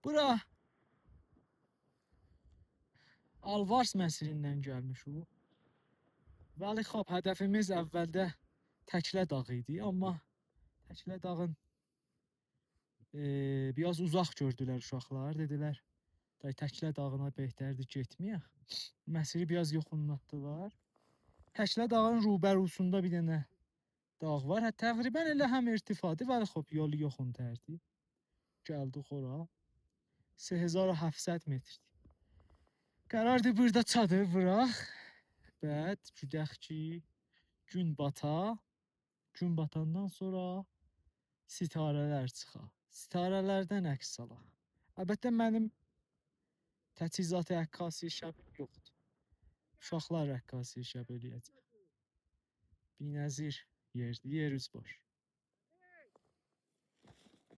Bura Alvars məsirindən gəlmiş o. Vəli xab, hədəfimiz əvvəldə Təklə dağı idi, amma Təklə dağın biraz uzaq gördülər uşaqlar, dedilər. Təklə dağına betərdir getməyək. Məsiri biraz yoxunlatdılar. Təklə dağın rubərusunda bir dənə dağ var. Təqribən elə həm irtifadır, vəli xab yolu yoxuntərdi. Gəldik ora. 3700 metrdir. Qərardır burada çadır vuraq. Bəd güdək ki, gün bata. Gün batandan sonra sitarələr çıxa. Sitarələrdən əks alaq. Əlbəttə mənim təchizat əkkasi şəb yoxdur. Uşaqlar rəqqasi şəb eləyəcək. Binəzir yerdir, yer üz boş.